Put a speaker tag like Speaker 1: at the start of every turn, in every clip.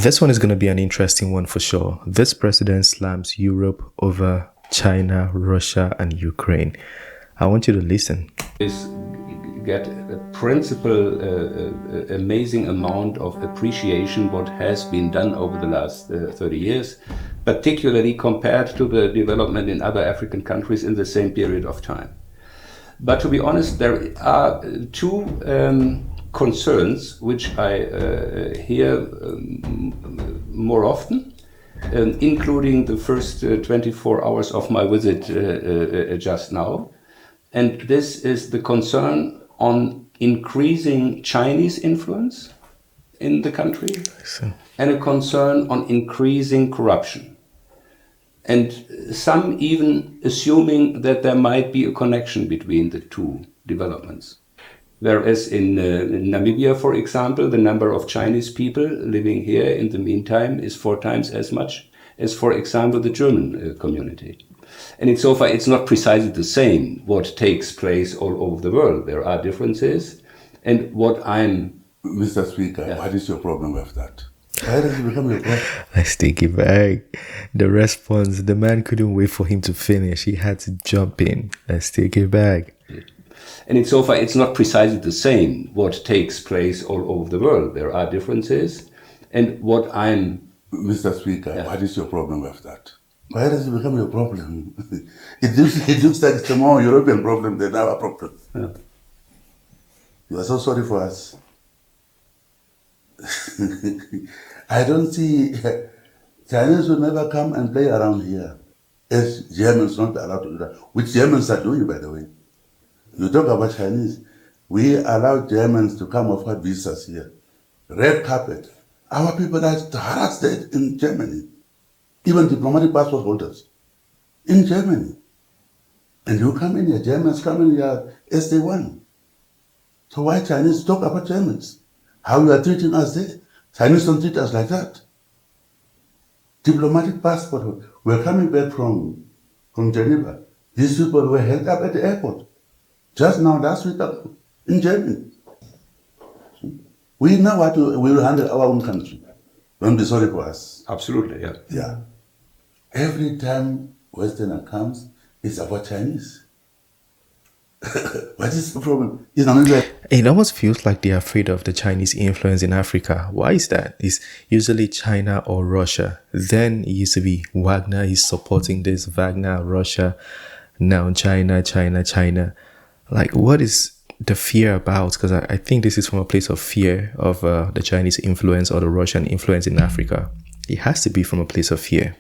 Speaker 1: This one is going to be an interesting one for sure. This president slams Europe over China, Russia, and Ukraine. I want you to listen.
Speaker 2: Is get a principal amazing amount of appreciation what has been done over the last 30 years, particularly compared to the development in other African countries in the same period of time. But to be honest, there are two concerns which I hear more often, including the first 24 hours of my visit just now. And this is the concern on increasing Chinese influence in the country and a concern on increasing corruption. And some even assuming that there might be a connection between the two developments. Whereas in Namibia, for example, the number of Chinese people living here in the meantime is 4 times as much as, for example, the German community. And it's not precisely the same what takes place all over the world. There are differences. And what I'm...
Speaker 3: Mr. Speaker, What is your problem with that? Why does it become your problem?
Speaker 1: Let's take it back. The response, the man couldn't wait for him to finish. He had to jump in. Let's take it back.
Speaker 2: And it's not precisely the same what takes place all over the world. There are differences. And what I'm...
Speaker 3: Mr. Speaker, What is your problem with that? Why does it become your problem? It looks like it's a more European problem than our problem.
Speaker 2: Yeah.
Speaker 3: You are so sorry for us. I don't see... Chinese will never come and play around here. As Germans not allowed to do that. Which Germans are doing, by the way. You talk about Chinese. We allow Germans to come offer visas here. Red carpet. Our people are harassed in Germany. Even diplomatic passport holders in Germany. And you come in here, Germans come in here as they want. So why Chinese talk about Germans? How you are treating us there? Chinese don't treat us like that. Diplomatic passport. We're coming back from Geneva. These people were held up at the airport. Just now, last week, in Germany. We know we will handle our own country. Don't be sorry for us.
Speaker 2: Absolutely, yeah.
Speaker 3: Yeah. Every time Westerner comes, it's about Chinese. What is the problem?
Speaker 1: It almost feels like they're afraid of the Chinese influence in Africa. Why is that? It's usually China or Russia. Then it used to be Wagner is supporting this, Wagner, Russia. Now China. Like, what is the fear about? Because I think this is from a place of fear of the Chinese influence or the Russian influence in Africa. It has to be from a place of fear.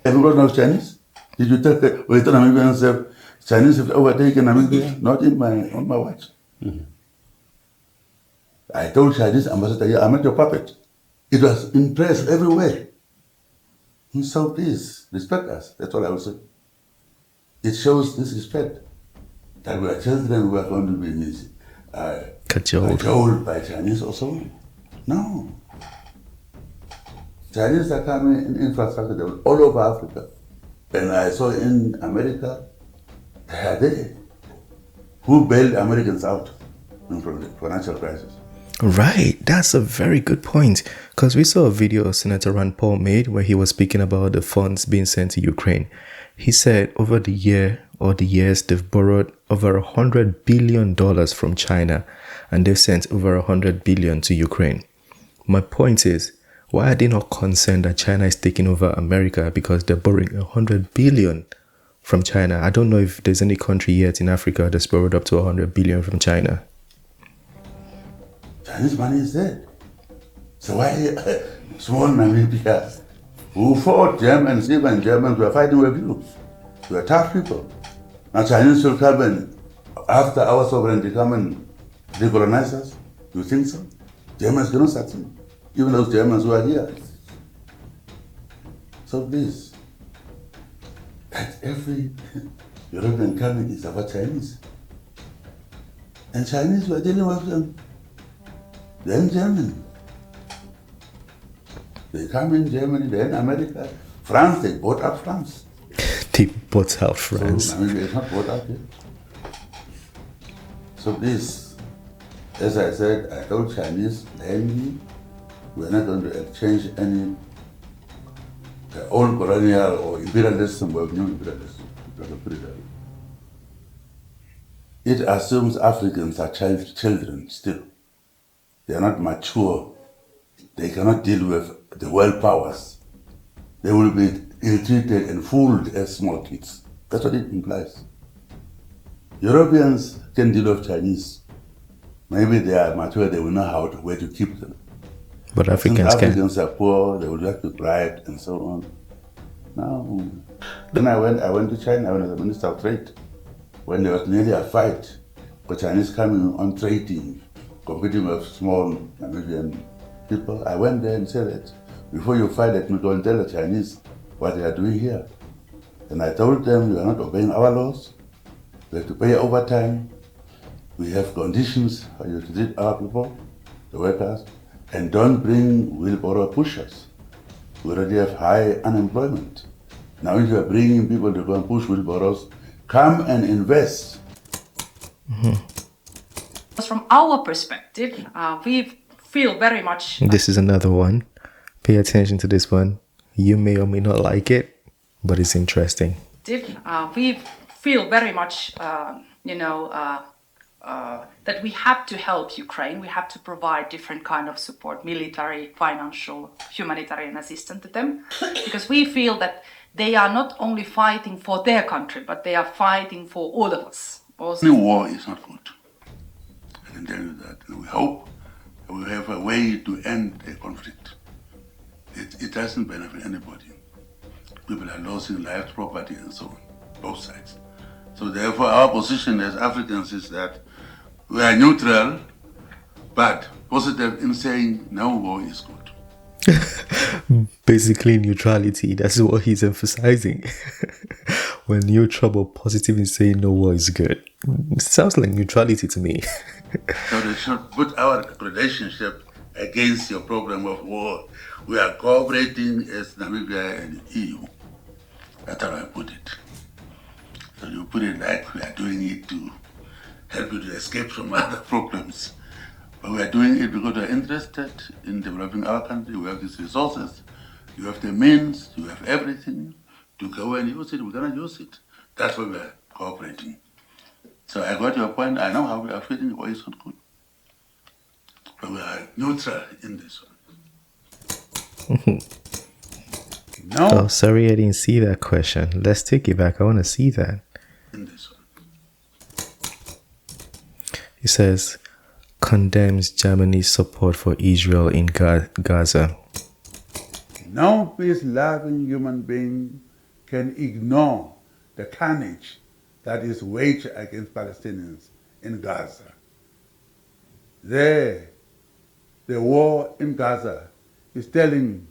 Speaker 3: Everyone knows Chinese? Did you tell Namibians that Chinese have overtaken Namibia? Not on my watch. Mm-hmm. I told Chinese ambassador, I'm not your puppet. It was in press everywhere. So please, respect us. That's all I will say. It shows disrespect. That we are children who are going to be cajoled by Chinese or so. No. Chinese are coming in infrastructure all over Africa. And I saw in America, they are there. Who bailed Americans out from the financial crisis?
Speaker 1: Right, that's a very good point. Because we saw a video Senator Rand Paul made where he was speaking about the funds being sent to Ukraine. He said over the years, they've borrowed over $100 billion from China and they've sent over $100 billion to Ukraine. My point is, why are they not concerned that China is taking over America because they're borrowing $100 billion from China? I don't know if there's any country yet in Africa that's borrowed up to $100 billion from China.
Speaker 3: Chinese money is dead. So why small Namibia, who fought Germans, even Germans were fighting with you. We are tough people. Now Chinese will come and, after our sovereignty, come and decolonize us? You think so? Germans cannot succeed. Even those Germans who are here. So please, that every European coming is about Chinese. And Chinese, we are dealing with them. Then Germany. They come in Germany, then America. France, they bought up France.
Speaker 1: They bought out France.
Speaker 3: So Namibia is not bought up yet. So please, as I said, I told Chinese plainly, We are not going to exchange any old colonial or imperialism with new imperialism. It assumes Africans are children still. They are not mature. They cannot deal with the world powers. They will be ill-treated and fooled as small kids. That's what it implies. Europeans can deal with Chinese. Maybe they are mature, they will know where to keep them.
Speaker 1: But Africans
Speaker 3: Since Africans are poor, they will just be bribed and so on. No. Then I went to China when I was the Minister of Trade, when there was nearly a fight for Chinese coming on trading, competing with small Namibian people. I went there and said that before you fight, let me go and tell the Chinese what they are doing here. And I told them, you are not obeying our laws. We have to pay overtime. We have conditions how you treat our people, the workers, and don't bring wheelbarrow pushers. We already have high unemployment. Now if you are bringing people to go and push wheelbarrows, come and invest.
Speaker 4: From our perspective, we feel very much...
Speaker 1: This is another one. Pay attention to this one. You may or may not like it, but it's interesting.
Speaker 4: We feel very much, that we have to help Ukraine. We have to provide different kind of support, military, financial, humanitarian assistance to them, because we feel that they are not only fighting for their country, but they are fighting for all of us. Also.
Speaker 3: War is not good. I can tell you that. And we hope that we have a way to end the conflict. It doesn't benefit anybody. People are losing lives, property, and so on, both sides. So therefore, our position as Africans is that we are neutral, but positive in saying no war is good.
Speaker 1: Basically, neutrality. That's what he's emphasizing. When neutral but positive in saying no war is good. It sounds like neutrality to me.
Speaker 3: So they should put our relationship against your problem of war. We are cooperating as Namibia and EU. That's how I put it. So you put it like we are doing it to help you to escape from other problems. But we are doing it because we are interested in developing our country. We have these resources. You have the means, you have everything to go and use it. We cannot use it. That's why we are cooperating. So I got your point. I know how we are feeling. Why it's not good. But we are neutral in this one. No.
Speaker 1: Oh, sorry, I didn't see that question. Let's take it back. I want to see that.
Speaker 3: In this one.
Speaker 1: He says, condemns Germany's support for Israel in Gaza.
Speaker 3: No peace-loving human being can ignore the carnage that is waged against Palestinians in Gaza. The war in Gaza is telling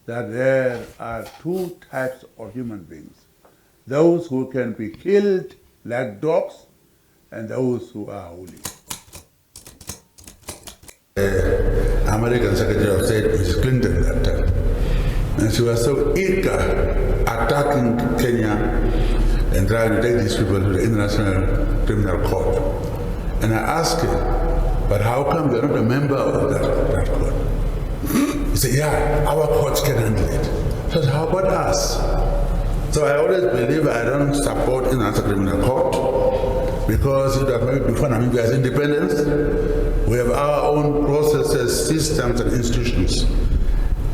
Speaker 3: that there are two types of human beings. Those who can be killed like dogs and those who are holy. American Secretary of State, Mrs. Clinton, that time. And she was so eager attacking Kenya and trying to take these people to the International Criminal Court. And I asked her, but how come you're not a member of that court? He said, yeah, our courts can handle it. I said, how about us? So I always believe I don't support International Criminal Court because maybe before Namibia's independence, we have our own processes, systems, and institutions.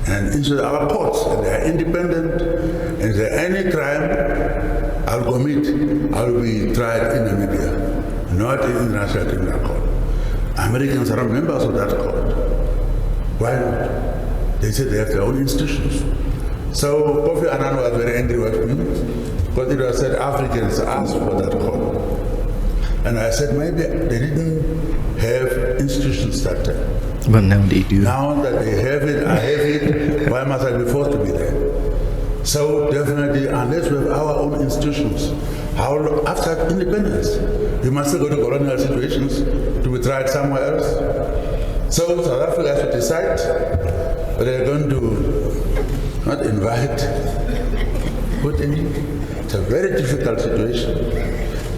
Speaker 3: And into our courts, and they are independent, and if there any crime I'll commit, I'll be tried in Namibia, not in International Criminal Court. Americans are not members of that court. Why not? They said they have their own institutions. So Kofi Annan was very angry with me because it was said Africans asked for that court. And I said maybe they didn't have institutions that time.
Speaker 1: But now they do.
Speaker 3: Now that they have it, I have it, why must I be forced to be there? So definitely, unless we have our own institutions, how after independence, we must still go to colonial situations to be tried somewhere else. So South Africa has to decide whether they're going to not invite, put in. It's a very difficult situation.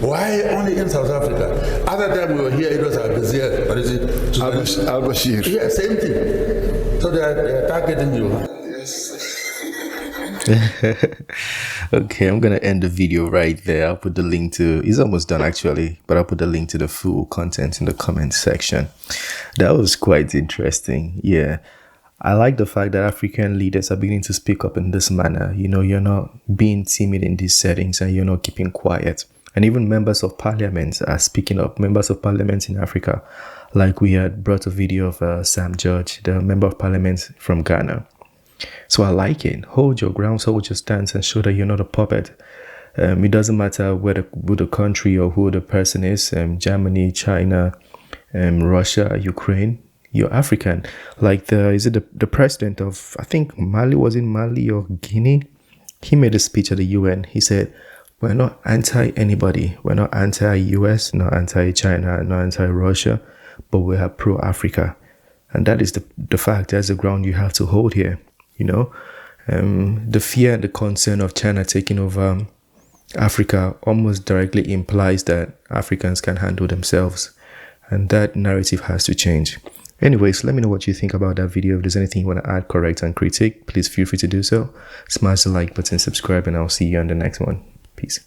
Speaker 3: Why only in South Africa? Other time we were here, it was Al-Bashir. What is it?
Speaker 5: Al-Bashir.
Speaker 3: Yeah, same thing. So they are targeting you.
Speaker 1: Okay, I'm gonna end the video right there. I'll put the link to, it's almost done actually, but I'll put the link to the full content in the comment section. That was quite interesting. Yeah, I like the fact that African leaders are beginning to speak up in this manner. You know, you're not being timid in these settings and you're not keeping quiet. And even members of parliament are speaking up, members of parliament in Africa. Like we had brought a video of Sam George, the member of parliament from Ghana. So I like it. Hold your grounds, hold your stance, and show that you're not a puppet. It doesn't matter who the country or who the person is, Germany, China, Russia, Ukraine, you're African. Like the president of, I think Mali, was in Mali or Guinea? He made a speech at the UN. He said, we're not anti-anybody. We're not anti-US, not anti-China, not anti-Russia, but we are pro-Africa. And that is the fact. That's the ground you have to hold here. You know, the fear and the concern of China taking over Africa almost directly implies that Africans can handle themselves. And that narrative has to change. Anyways, let me know what you think about that video. If there's anything you want to add, correct, and critique, please feel free to do so. Smash the like button, subscribe, and I'll see you on the next one. Peace.